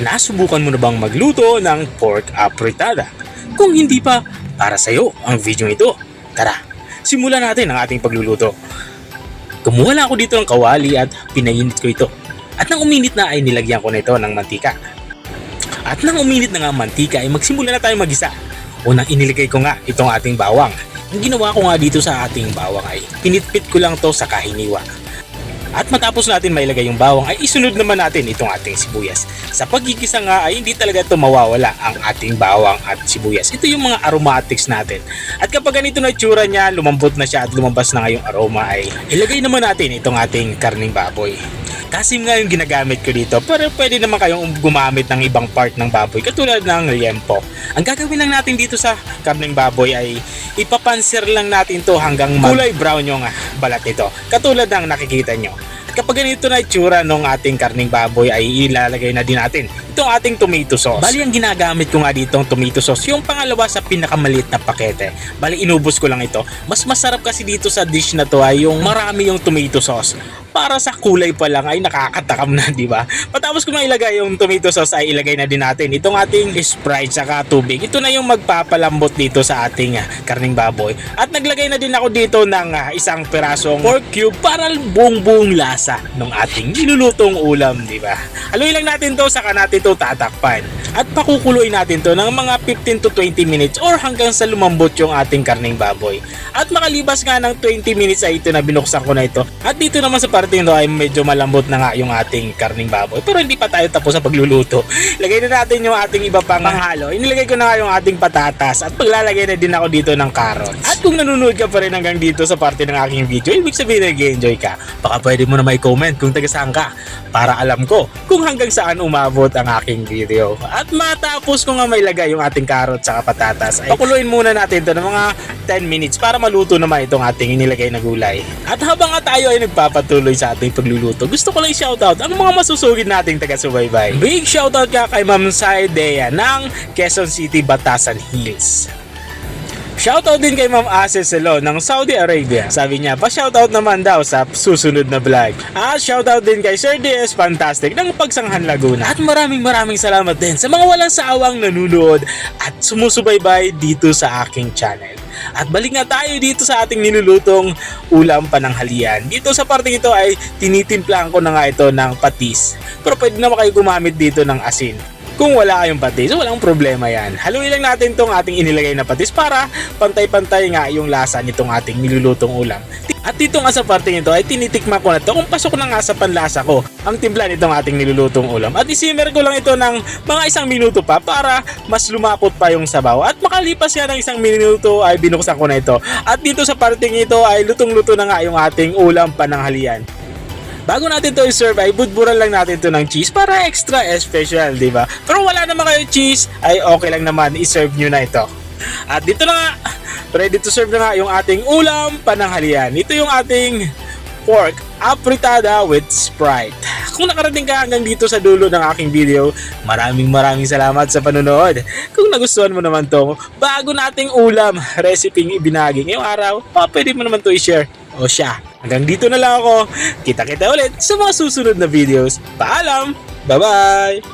Nasubukan mo na bang magluto ng pork apritada? Kung hindi pa, para sa'yo ang video ito. Tara, simulan natin ang ating pagluluto. Kumuha lang ako dito ng kawali at pinainit ko ito. At nang uminit na ay nilagyan ko na ito ng mantika. At nang uminit na nga ang mantika ay magsimula na tayo magisa. Unang inilagay ko nga itong ating bawang. Ang ginawa ko nga dito sa ating bawang ay pinitpit ko lang to sa kahiniwa. At matapos natin mailagay yung bawang ay isunod naman natin itong ating sibuyas. Sa pagigisa nga ay hindi talaga ito mawawala ang ating bawang at sibuyas. Ito yung mga aromatics natin. At kapag ganito na itsura niya, lumambot na siya at lumabas na nga yung aroma ay ilagay naman natin itong ating karning baboy. Kasim nga yung ginagamit ko dito, pero pwede naman kayong gumamit ng ibang part ng baboy katulad ng liempo. Ang gagawin lang natin dito sa karning baboy ay ipapanser lang natin to hanggang kulay brown yung balat nito, katulad ng nakikita nyo. At kapag ganito na itsura ng ating karning baboy ay ilalagay na din natin itong ating tomato sauce. Bali ang ginagamit ko nga dito ang tomato sauce, yung pangalawa sa pinakamaliit na pakete. Bali inubos ko lang ito. Mas masarap kasi dito sa dish na to ay yung marami yung tomato sauce. Para sa kulay pa lang ay nakakatakam na, di ba? Matapos ko mailagay yung tomato sauce ay ilagay na din natin itong ating Sprite saka tubig. Ito na yung magpapalambot dito sa ating karning baboy. At naglagay na din ako dito ng isang pirasong pork cube para buong lasa ng ating nilulutong ulam, di ba? Haluin lang natin to, saka natin to tatakpan. At pakukuluin natin to ng mga 15 to 20 minutes or hanggang sa lumambot yung ating karning baboy. At makalibas nga ng 20 minutes ay ito na binuksan ko na ito. At dito naman sa parte nito ay medyo malambot na nga yung ating karning baboy. Pero hindi pa tayo tapos sa pagluluto. Lagay na natin yung ating iba pang panghalo. Inilagay ko na nga yung ating patatas at paglalagay na din ako dito ng carrots. At kung nanonood ka pa rin hanggang dito sa parte ng aking video, ibig sabihin nag-enjoy ka. Baka pwede mo na may comment kung taga saan ka para alam ko kung hanggang saan umabot ang aking video. At matapos ko nga mailagay yung ating carrots at patatas ay pakuluin muna natin ito ng mga 10 minutes para maluto naman itong ating inilagay na gulay. At habang nga tayo ay nagpapatuloy sa ating pagluluto, gusto ko lang shoutout ang mga masusugid nating taga-subaybay. Big shoutout ka kay Ma'am Saidea ng Quezon City, Batasan Hills. Shoutout din kay Ma'am Ases Selo ng Saudi Arabia. Sabi niya, pa-shoutout naman daw sa susunod na vlog. At shoutout din kay Sir DS Fantastic ng Pagsanghan Laguna. At maraming salamat din sa mga walang saawang nanunood at sumusubaybay dito sa aking channel. At balik nga tayo dito sa ating nilulutong ulam pananghalian. Dito sa parte ito ay tinitimplahan ko na nga ito ng patis. Pero pwede naman kayo gumamit dito ng asin. Kung wala kayong patis, walang problema yan. Haluin lang natin itong ating inilagay na patis para pantay-pantay nga yung lasa nitong ating nilulutong ulam. At dito nga sa parte nito ay tinitikman ko na ito kung pasok na nga sa panlasa ko ang timpla nitong ating nilulutong ulam. At isimmer ko lang ito ng mga 1 minuto pa para mas lumapot pa yung sabaw. At makalipas nga ng 1 minuto ay binuksan ko na ito. At dito sa parte nito ay lutong-luto na nga yung ating ulam pananghalian. Bago natin to i-serve ay budburan lang natin to ng cheese para extra special, di ba? Pero wala naman kayo cheese ay okay lang naman, i-serve nyo na ito. At dito na nga, ready to serve na nga yung ating ulam pananghalian. Ito yung ating pork apritada with Sprite. Kung nakarating ka hanggang dito sa dulo ng aking video, maraming salamat sa panonood. Kung nagustuhan mo naman tong bago nating ulam recipe ibinagi ngayong araw, pwede mo naman to i-share o siya. Hanggang dito na lang ako. Kita-kita ulit sa mga susunod na videos. Paalam! Bye-bye!